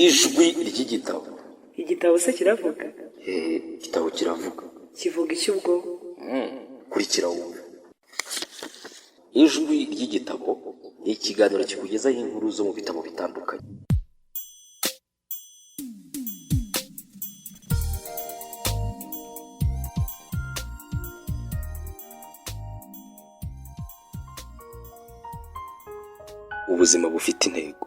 ijwi ry'igitabo. Igitabo se kiravuga? Igitabo kiravuga. Kivuga iki ubwo? Kurikira wumve. Ijwi ry'igitabo ni ikiganiro kikugezaho inkuru zo mu bitabo bitandukanye. Ubuzima bufite intego.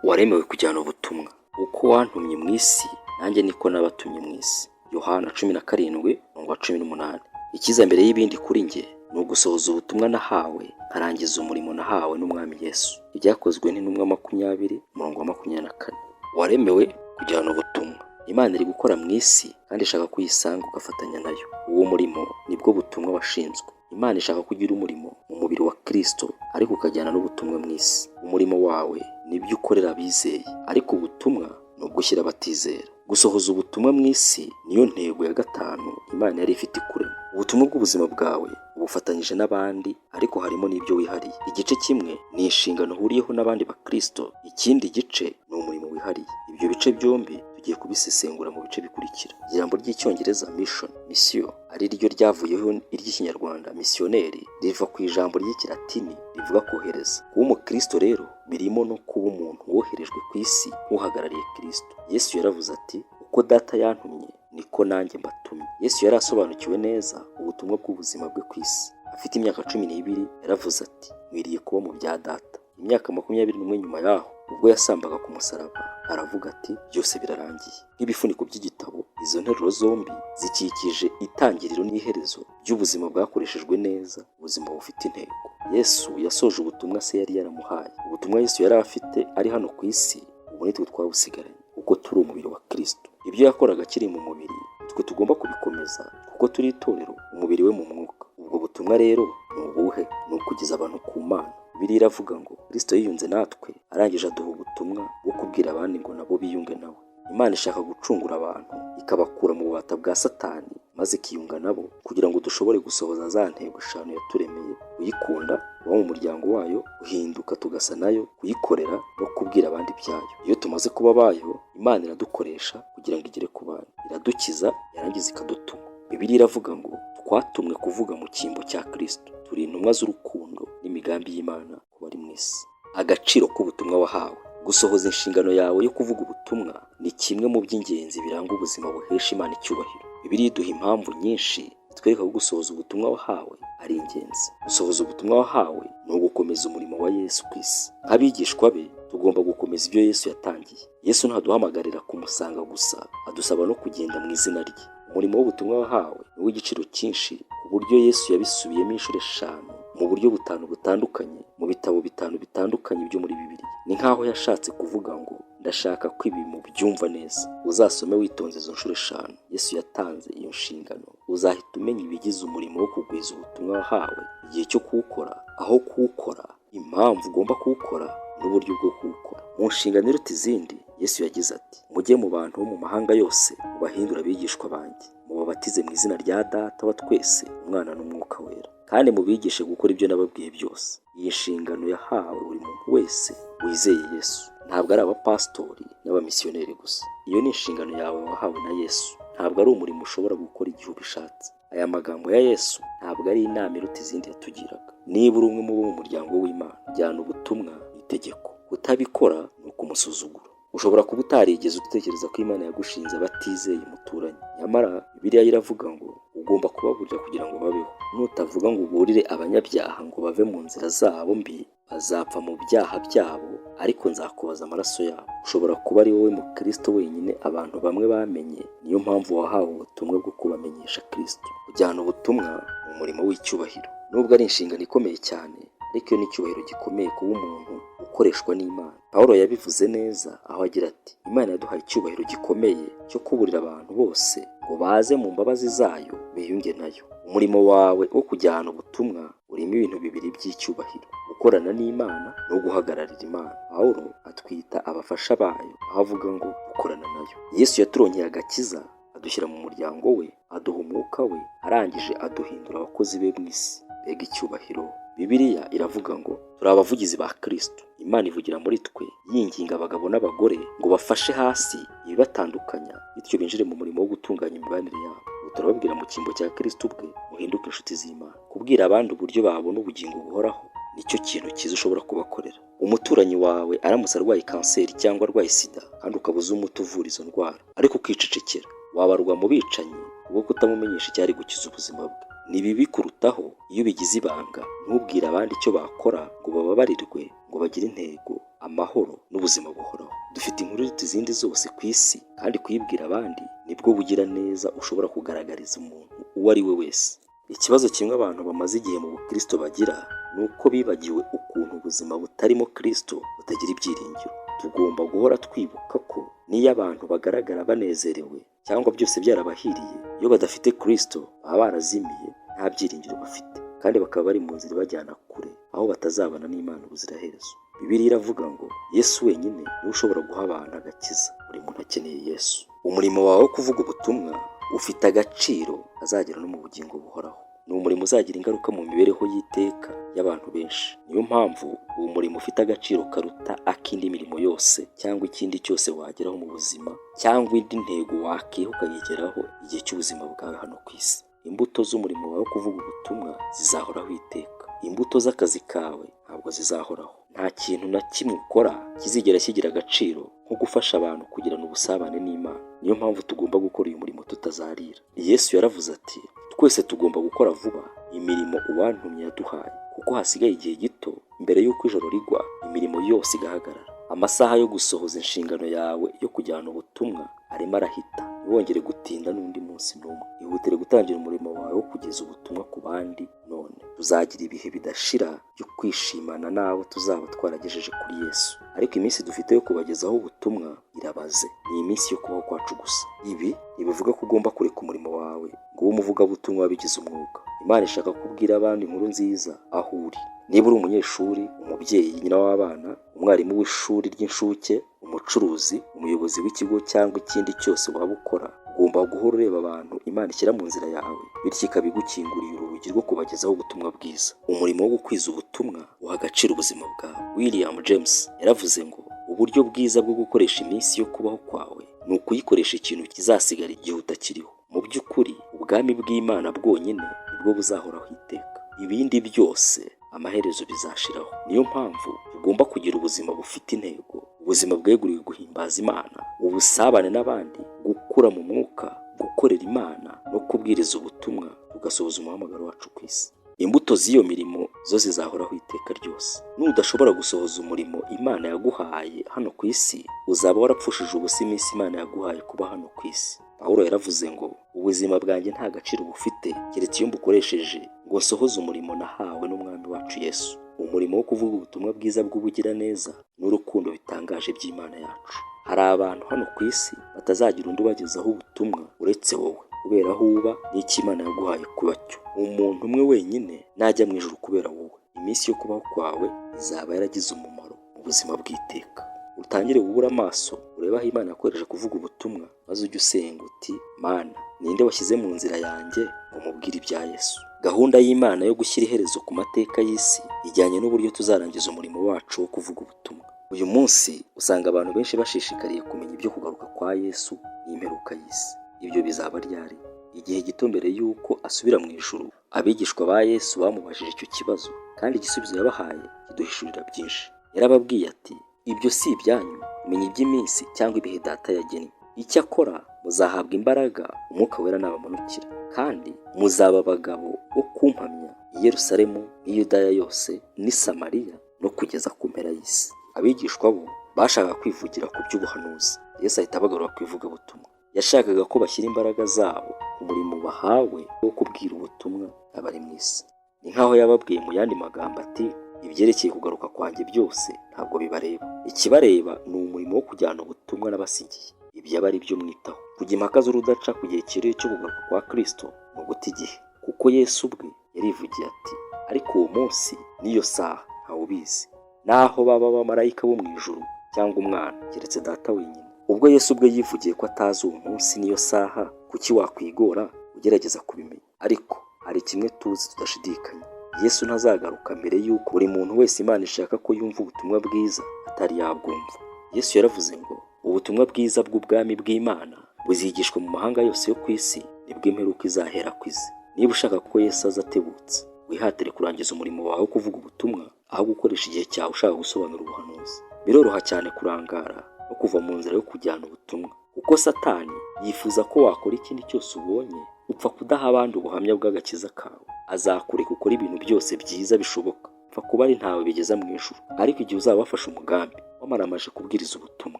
Waremewe kujyana ubutumwa. Uko wantumye mu isi, nanjye niko nabatumye mu isi. Yohana 17:18. Ikiza mbere y'ibindi kuri njye ni ugusohoza ubutumwa nahawe, nkarangiza umurimo nahawe n'umwami Yesu. Ibyakozwe n'intumwa 20:24. Waremewe kujyana ubutumwa. Imana iri gukora mu isi kandi ishaka kuyisanga ugafatanya nayo. Uwo murimo nibwo butumwa washinzwe. Imana ishaka kugira umurimo mu mubiri wa Kristo, ariko ukajyana n'ubutumwa mu isi. Umurimo wawe nibyo ukorera abizeye, ariko ubutumwa ni ugushyira abatizera. Gusohoza ubutumwa mu isi niyo ntego ya 5 Imana yari ifite kurema. Ubutumwa bw'ubuzima bwawe ubufatanyije n'abandi, ariko harimo n'ibyo wihariye. Igice kimwe ni inshingano uhuriyeho n'abandi ba Kristo, ikindi gice ni umurimo wihariye. Ibyo bice byombi tugiye kubisesengura mu bice bikurikira. Ijambo ry'icyongereza mission, ari ryo ryavuyeho iry'ikinyarwanda missionnaire, riva ku ijambo ry'ikilatini rivuga kohereza. Kuba umukristo rero birimo no kuba umuntu woherejwe ku isi uhagarariye Kristo. Yesu yaravuze ati, uko data yantumye niko nanjye mbatumye. Yesu yari asobanukiwe neza ubutumwa bw'ubuzima bwe ku isi. Afite imyaka 12 yaravuze ati, mwiriye kuba mu bya data. Imyaka 21 nyuma yaho, ubwo yasambaga ku musaraba, aravuga ati, byose birarangiye. Nk'ibifuniko by'igitabo, izo nteruro zombi zikikije itangiriro n'iherezo by'ubuzima bwakoreshejwe neza, ubuzima bufite intego. Yesu yasoje ubutumwa se yari yaramuhaye. Ubutumwa Yesu yari afite ari hano ku isi, ubu nitwe twabusigaranye, kuko turi umubiri wa Kristo. Ibyo yakoraga akiri mu mubiri, twe tugomba kubikomeza, kuko turi itorero, umubiri we mu mwuka. Ubwo butumwa rero ni ubuhe? Ni ukugeza abantu ku Mana. Bibiliya iravuga ngo Kristo yiyunze natwe, arangije aduha ubutumwa bwo kubwira abandi ngo nabo biyunge nawe. Imana ishaka gucungura abantu, ikabakura mu bubata bwa Satani, maze ikiyunga nabo kugira ngo dushobore gusohoza za ntego 5 yaturemeye: kuyikunda, kuba mu muryango wayo, guhinduka tugasa nayo, kuyikorera no kubwira abandi byayo. Iyo tumaze kuba bayo, Imana iradukoresha kugira ngo igere ku bantu, iradukiza, yarangiza ikadutuma. Bibiliya iravuga ngo twatumwe kuvuga mu cyimbo cya Kristo. Turi intumwa z'urukundo n'imigambi y'Imana ku bari mu isi. Agaciro k'ubutumwa wahawe. Gusohoza inshingano yawe yo kuvuga ubutumwa ni kimwe mu by'ingenzi biranga ubuzima buhesha Imana icyubahiro. Bibiliya iduha impamvu nyinshi zitwereka ko gusohoza ubutumwa wahawe ari ingenzi. Gusohoza ubutumwa wahawe ni ugukomeza umurimo wa Yesu ku isi. Nk'abigishwa be, tugomba gukomeza ibyo Yesu yatangiye. Yesu ntaduhamagarira kumusanga gusa, adusaba no kugenda mu izina rye. Umurimo w'ubutumwa wahawe ni w'igiciro cyinshi, ku buryo Yesu yabisubiyemo inshuro 5 mu buryo 5 butandukanye, mu bitabo 5 bitandukanye byo muri Bibiliya. Ni nkaho yashatse kuvuga ngo, ndashaka ko ibi mubyumva neza. Uzasome witonze izo nshuro 5 Yesu yatanze iyo nshingano, uzahita umenya ibigize umurimo wo kugwiza ubutumwa wahawe, igihe cyo kuwukora, aho kuwukora, impamvu ugomba kuwukora n'uburyo bwo kuwukora. Mu nshingano iruta izindi, Yesu yagize ati, mujye mu bantu bo mu mahanga yose, mubahindura abigishwa banjye, mubabatize mu izina rya Data wa twese, Umwana n'Umwuka wera, kandi mubigishe gukora ibyo nababwiye byose. Iyi nshingano yahawe buri muntu wese wizeye Yesu. Ntabwo ari abapasitori n'abamisiyoneri gusa. Iyo ni inshingano yawe wahawe na Yesu. Ntabwo ari umurimo ushobora gukora igihe ubishatse. Aya magambo ya Yesu ntabwo ari inama iruta izindi yatugiraga. Niba uri umwe mu bo mu muryango w'Imana, jyana ubutumwa itegeko. Kutabikora ni ukumusuzugura. Ushobora kuba utarigeze utekereza ko Imana yagushinze abatizeye umuturanyi. Nyamara Bibiliya iravuga ngo ugomba kubaburira kugira ngo babeho. Nutavuga ngo uburire abanyabyaha ngo bave mu nzira zabo mbi, bazapfa mu byaha byabo, ariko nzakubaza amaraso yabo. Ushobora kuba ari wowe mu Kristo wenyine abantu bamwe bamenye, niyo mpamvu wahawe ubutumwa bwo kubamenyesha Kristo. Kujyana ubutumwa mu murimo w'icyubahiro. Nubwo ari inshingano ikomeye cyane, ariko iyo ni icyubahiro gikomeye kuba umuntu ukoreshwa n'Imana. Pawulo yabivuze neza aho agira ati, Imana yaduhaye icyubahiro gikomeye cyo kuburira abantu bose ngo baze mu mbabazi zayo biyunge nayo. Umurimo wawe wo kujyana ubutumwa urimo ibintu 2 by'icyubahiro: gukorana n'Imana no guhagararira Imana. Pawulo atwita abafasha bayo, aho avuga ngo gukorana nayo. Yesu yaturonkeye agakiza, adushyira mu muryango we, aduha umwuka we, arangije aduhindura abakozi be mu isi. Mbega icyubahiro! Bibiliya iravuga ngo turi abavugizi ba Kristo. Imana ivugira muri twe yinginga abagabo n'abagore ngo bafashe hasi ibibatandukanya, bityo binjire mu murimo wo gutunganya imibanire yabo. Ubu turababwira mu cyimbo cya Kristo ubwe muhinduke inshuti z'Imana. Kubwira abandi uburyo babona ubugingo buhoraho nicyo kintu cyiza ushobora kubakorera. Umuturanyi wawe aramutse arwaye kanseri cyangwa arwaye sida kandi ukaba uzi umuti uvura izo ndwara ariko ukicecekera, wabarwa mu bicanyi ubwo kutamumenyesha icyari gukiza ubuzima bwe. Ni bibi kurutaho iyo ubigize ibanga, ntubwire abandi icyo bakora ngo bababarirwe, ngo bagire intego, amahoro n'ubuzima buhoraho. Dufite inkuru iruta izindi zose ku isi, kandi kuyibwira abandi nibwo bugira neza ushobora kugaragariza umuntu uwo ari we wese. Ikibazo kimwe abantu bamaze igihe mu Bukristo bagira ni uko bibagiwe ukuntu ubuzima butarimo Kristo butagira ibyiringiro. Tugomba guhora twibuka ko niyo abantu bagaragara banezerewe cyangwa byose byarabahiriye, iyo badafite Kristo baba barazimiye, nta byiringiro bafite, kandi bakaba bari mu nzira ibajyana kure, aho batazabana n'Imana ubuziraherezo. Bibiliya iravuga ngo Yesu wenyine niwe ushobora guha abantu agakiza. Buri muntu akeneye Yesu. Umurimo wawe wo kuvuga ubutumwa ufite agaciro azagera no mu bugingo buhoraho. Ni umurimo uzagira ingaruka mu mibereho y'iteka y'abantu benshi. Niyo mpamvu uwo murimo ufite agaciro karuta akindi mirimo yose cyangwa ikindi cyose wageraho mu buzima, cyangwa indi ntego wakiha ukayigeraho igihe cy'ubuzima bwawe hano ku isi. Imbuto z'umurimo wawe wo kuvuga ubutumwa zizahoraho iteka. Imbuto z'akazi kawe ntabwo zizahoraho. Nta kintu na kimwe ukora kizigera kigira agaciro nko gufasha abantu kugirana ubusabane n'Imana. Niyo mpamvu tugomba gukora uyu murimo tutazarira. Yesu yaravuze ati, twese tugomba gukora vuba imirimo uwantumye yaduhaye, kuko hasigaye igihe gito mbere y'uko ijoro rigwa imirimo yose igahagarara. Amasaha yo gusohoza inshingano yawe yo kujyana ubutumwa arimo arahita. Ntiwongere gutinda n'undi munsi n'umwe. Ihutire gutangira umurimo wawe wo kugeza ubutumwa ku bandi none. Tuzagira ibihe bidashira byo kwishimana n'abo tuzaba twaragejeje kuri Yesu. Ariko iminsi dufite yo kubagezaho ubutumwa irabaze. Ni iminsi yo kubaho kwacu gusa. Ibi ntibivuga ko ugomba kureka umurimo wawe ngo ube umuvugabutumwa wabigize umwuga. Imana ishaka kubwira abandi inkuru nziza aho uri. Niba uri umunyeshuri, umubyeyi, nyina w'abana, umwarimu w'ishuri ry'inshuke, umucuruzi, umuyobozi w'ikigo cyangwa ikindi cyose waba ukora, ugomba guhora ureba abantu Imana ishyira mu nzira yawe, bityo ikabigukingurira urugi rwo kubagezaho ubutumwa bwiza. Umurimo wo gukwiza ubutumwa uha agaciro ubuzima bwawe. William James yaravuze ngo uburyo bwiza bwo gukoresha iminsi yo kubaho kwawe ni ukuyikoresha ikintu kizasigara igihe utakiriho. Mu by'ukuri ubwami bw'Imana bwonyine nibwo buzahoraho iteka. Ibindi byose amaherezo bizashiraho. Niyo mpamvu ugomba kugira ubuzima bufite intego, ubuzima bweguriwe guhimbaza Imana, ubusabane n'abandi, gukura mu mwuka, gukorera Imana no kubwiriza ubutumwa, tugasohoza umuhamagaro wacu ku isi. Imbuto z'iyo mirimo zo zizahoraho iteka ryose. Nudashobora gusohoza umurimo Imana yaguhaye hano ku isi, uzaba warapfushije ubusa iminsi Imana yaguhaye kuba hano ku isi. Pawulo yaravuze ngo ubuzima bwanjye nta gaciro bufite keretse iyo mbukoresheje ngo nsohoze umurimo nahawe n'umwami wacu Yesu. Umurimo wo kuvuga ubutumwa bwiza bw'ubugiraneza n'urukundo bitangaje by'Imana yacu. Hari abantu hano ku isi batazagira undi ubagezaho ubutumwa uretse wowe, kubera aho uba n'icyo Imana yaguhaye kuba cyo. Umuntu umwe wenyine najya mu ijuru kubera wowe. Iminsi yo kubaho kwawe izaba yaragize umumaro mu buzima bw'iteka. Utangire ubura amaso ureba aho Imana yakoresheje kuvuga ubutumwa, maze ujye usenga uti, Mana, ninde washyize mu nzira yanjye ngo mubwire ibya Yesu? Gahunda y'Imana yo gushyira iherezo ku mateka y'isi ijyanye n'uburyo tuzarangiza umurimo wacu wo kuvuga ubutumwa. Uyu munsi usanga abantu benshi bashishikariye kumenya ibyo kugaruka kwa Yesu n'imperuka y'isi. Ibyo bizaba ryari? Igihe gito mbere y'uko asubira mu ijuru. Abigishwa ba Yesu bamubajije icyo kibazo, kandi igisubizo yabahaye kiduhishurira byinshi. Yarababwiye ati, ibyo si ibyanyu kumenya iby'iminsi cyangwa ibihe Data yagennye. Icyakora muzahabwa imbaraga Umwuka Wera nabamanukira, kandi muzaba abagabo bo kumpamya i Yerusalemu n'i Yudaya yose n'i Samariya no kugeza ku mpera y'isi. Abigishwa bo bashakaga kwivugira ku by'ubuhanuzi. Yesu ahita abagarura ku ivugabutumwa. Yashakaga ko bashyira imbaraga zabo ku murimo bahawe wo kubwira ubutumwa abari mu isi. Ni nk'aho yababwiye mu yandi magambo ati, ibyerekeye kugaruka kwanjye byose ntabwo bibareba. Ikibareba ni umurimo wo kujyana ubutumwa n'abasigiye. Ibyo aba ari byo mwitaho. Kujya impaka z'urudaca ku gihe kirere cyo kugaruka kwa Kristo ni uguta igihe, kuko Yesu ubwe yarivugiye ati, ariko uwo munsi n'iyo saha ntawubizi, naho baba abamarayika bo mu ijuru cyangwa umwana, keretse Data wenyine. Ubwo Yesu ubwe yivugiye ko atazi uwo munsi n'iyo saha, kuki wakwigora ugerageza kubimenya? Ariko hari kimwe tuzi tudashidikanya, Yesu ntazagaruka mbere y'uko buri muntu wese Imana ishaka ko yumva ubutumwa bwiza atari yabwumva. Yesu yaravuze ngo ubutumwa bwiza bw'ubwami bw'Imana buzigishwa mu mahanga yose yo ku isi, nibwo imperuka izahera ku isi. Niba ushaka ko Yesu aza atebutse, wihatire kurangiza umurimo wawe wo kuvuga ubutumwa aho gukoresha igihe cyawe ushaka gusobanura ubuhanuzi. Biroroha cyane kurangara no kuva mu nzira yo kujyana ubutumwa, kuko Satani yifuza ko wakora ikindi cyose ubonye upfa kudaha abandi ubuhamya bw'agakiza kawe. Azakureka ukora ibintu byose byiza bishoboka, upfa kuba ari ntawe bigeza mu ijuru. Ariko igihe uzaba wafashe umugambi wamaramaje kubwiriza ubutumwa,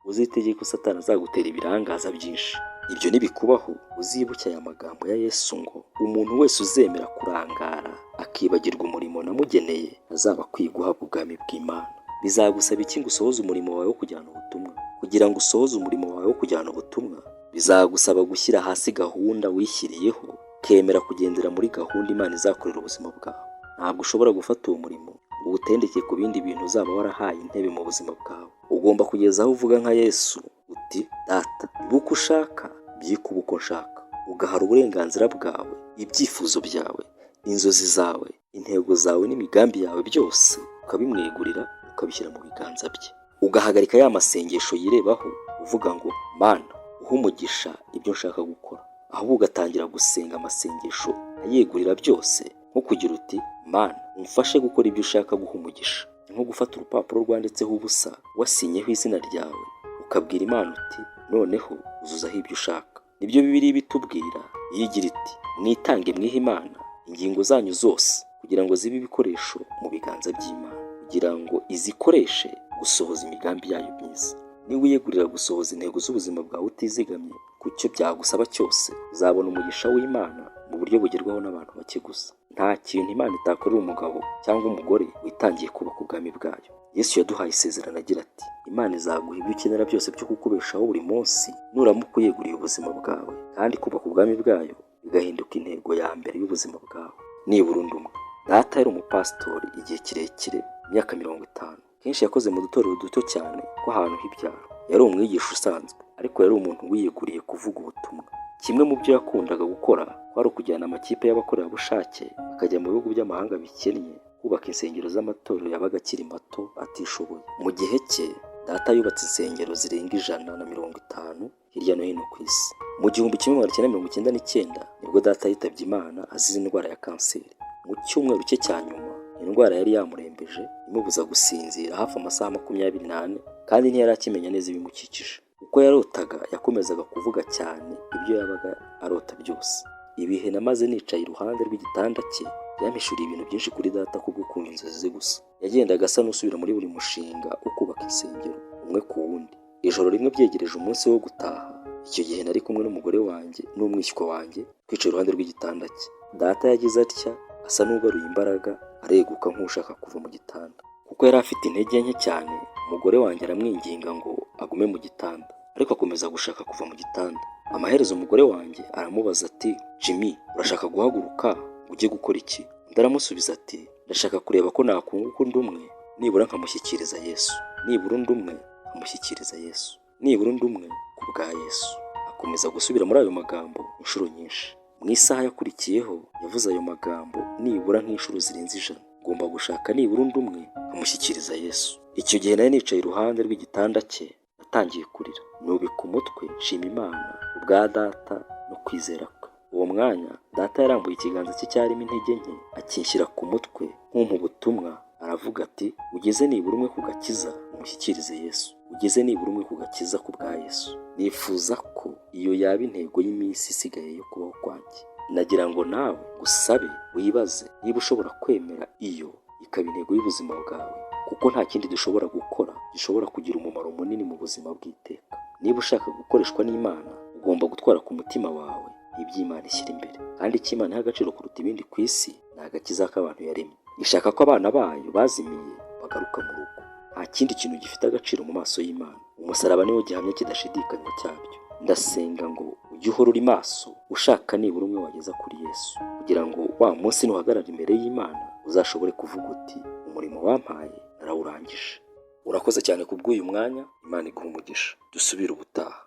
uzitegeye ko Satani azagutera ibirangaza byinshi. Ibyo nibikubaho, uzibuke aya magambo ya Yesu ngo umuntu wese uzemera kurangara akibagirwa umurimo namugeneye azaba akwiye guhabwa ubwami bw'Imana. Bizagusaba iki ngo usohoze umurimo wawe wo kujyana ubutumwa? Kugira ngo usohoze umurimo wawe wo kujyana ubutumwa, bizagusaba gushyira hasi gahunda wishyiriyeho, kemera kugendera muri gahunda Imana izakorera ubuzima bwawe. Ntabwo ushobora gufata uwo murimo ngo uwutendeke ku bindi bintu uzaba warahaye intebe mu buzima bwawe. Ugomba kugeza aho uvuga nka Yesu uti, Data, iba uko ushaka, byikuba uko nshaka. Ugahara uburenganzira bwawe, ibyifuzo byawe, inzozi zawe, intego zawe n'imigambi yawe byose ukabimwegurira, ukabishyira mu biganza bye. Ugahagarika ya masengesho yirebaho uvuga ngo Mana uha umugisha ibyo nshaka gukora, ahubwo ugatangira gusenga amasengesho ayegurira byose, nko kugira uti Mana umfashe gukora ibyo ushaka guha umugisha. Nko gufata urupapuro rwanditseho ubusa wasinyeho izina ryawe, ukabwira Imana uti noneho uzuzaho ibyo ushaka. Nibyo Bibiliya bitubwira, yigira iti mwitange mwihe Imana ingingo zanyu zose kugira ngo zibe ibikoresho mu biganza by'Imana, kugira ngo izikoreshe gusohoza imigambi yayo myiza. Niba uyegurira gusohoza intego z'ubuzima bwawe utizigamye ku cyo byagusaba cyose, uzabona umugisha w'Imana mu buryo bugerwaho n'abantu bake gusa. Nta kintu Imana itakorera umugabo cyangwa umugore witangiye kubaka ubwami bwayo. Yesu yaduhaye isezerano agira ati Imana izaguha ibyo ukenera byose byo kukubeshaho buri munsi nuramuka uyeguriye ubuzima bwawe, kandi kubaka ubwami bwayo bigahinduka intego ya mbere y'ubuzima bwawe. Nibura undi umwe. Data yari umupasitori igihe kirekire, imyaka 50. Kenshi yakoze mu dutorero duto cyane tw'ahantu h'ibyaro. Yari umwigisha usanzwe, ariko yari umuntu wiyeguriye kuvuga ubutumwa. Kimwe mu byo yakundaga gukora kwari ukujyana amakipe y'abakorerabushake akajya mu bihugu by'amahanga bikennye kubaka insengero z'amatorero yabaga akiri mato atishoboye. Mu gihe cye Data yubatse insengero zirenga 150 hirya no hino ku isi. Mu 1999 nibwo Data yitabye Imana azize indwara ya kanseri. Mu cyumweru cye cya nyuma indwara yari yamurembeje imubuza gusinzira hafi amasaha 24, kandi ntiyari akimenya neza ibimukikije. Uko yarotaga yakomezaga kuvuga cyane ibyo yabaga arota byose. Ibihe namaze nicaye iruhande rw'igitanda cye yampishuriye ibintu byinshi kuri Data kubwo kumva inzozi ze gusa. Yagendaga asa n'usubira muri buri mushinga wo kubaka insengero umwe ku wundi. Ijoro rimwe byegereje umunsi wo gutaha, icyo gihe nari kumwe n'umugore wanjye n'umwishywa wanjye twicaye iruhande rw'igitanda cye. Data yagize atya asa n'ugaruye imbaraga, areguka nk'ushaka kuva mu gitanda. Kuko yari afite intege nke cyane, umugore wanjye aramwinginga ngo agume mu gitanda, ariko akomeza gushaka kuva mu gitanda. Amaherezo umugore wanjye aramubaza ati Jimmy, urashaka guhaguruka ujye gukora iki? Undi aramusubiza ati ndashaka kureba ko nakunguka undi umwe, nibura nkamushyikiriza Yesu. Nibura undi umwe amushyikiriza Yesu. Nibura undi umwe ku bwa Yesu. Akomeza gusubira muri ayo magambo inshuro nyinshi. Mu isaha yakurikiyeho yavuze ayo magambo nibura nk'inshuro zirenze 100. Ngomba gushaka nibura undi umwe amushyikiriza Yesu. Icyo gihe nari nicaye iruhande rw'igitanda cye, natangiye kurira, nubika umutwe nshima Imana ubwa Data no kwizera kwe. Uwo mwanya Data yarambuye ikiganza cye cyarimo intege nke akinshyira ku mutwe nk'umpa ubutumwa. Aravuga ati ugeze nibura umwe ku gakiza umushyikirize Yesu. Ugeze nibura umwe ku gakiza ku bwa Yesu. Nifuza ko iyo yaba intego y'iminsi isigaye yo kubaho kwanjye. Nagira ngo nawe usabe wibaze niba ushobora kwemera iyo ikaba intego y'ubuzima bwawe, kuko nta kindi dushobora gukora gishobora kugira umumaro munini mu buzima bw'iteka. Niba ushaka gukoreshwa n'Imana, ugomba gutwara ku mutima wawe iby'Imana ishyira imbere, kandi icyo Imana iha agaciro kuruta ibindi ku isi ni agakiza k'abantu yaremye. Ishaka ko abana bayo bazimiye bagaruka mu rugo. Nta kindi kintu gifite agaciro mu maso y'Imana. Umusaraba niwo gihamya kidashidikanywa cyabyo. Ndasenga ngo ujye uhora uri maso, ushaka nibura umwe wageza kuri Yesu, kugira ngo wa munsi nuhagarara imbere y'Imana uzashobore kuvuga uti umurimo wampaye narawurangije. Urakoze cyane kubw'uyu mwanya. Imana iguha umugisha. Dusubire ubutaha.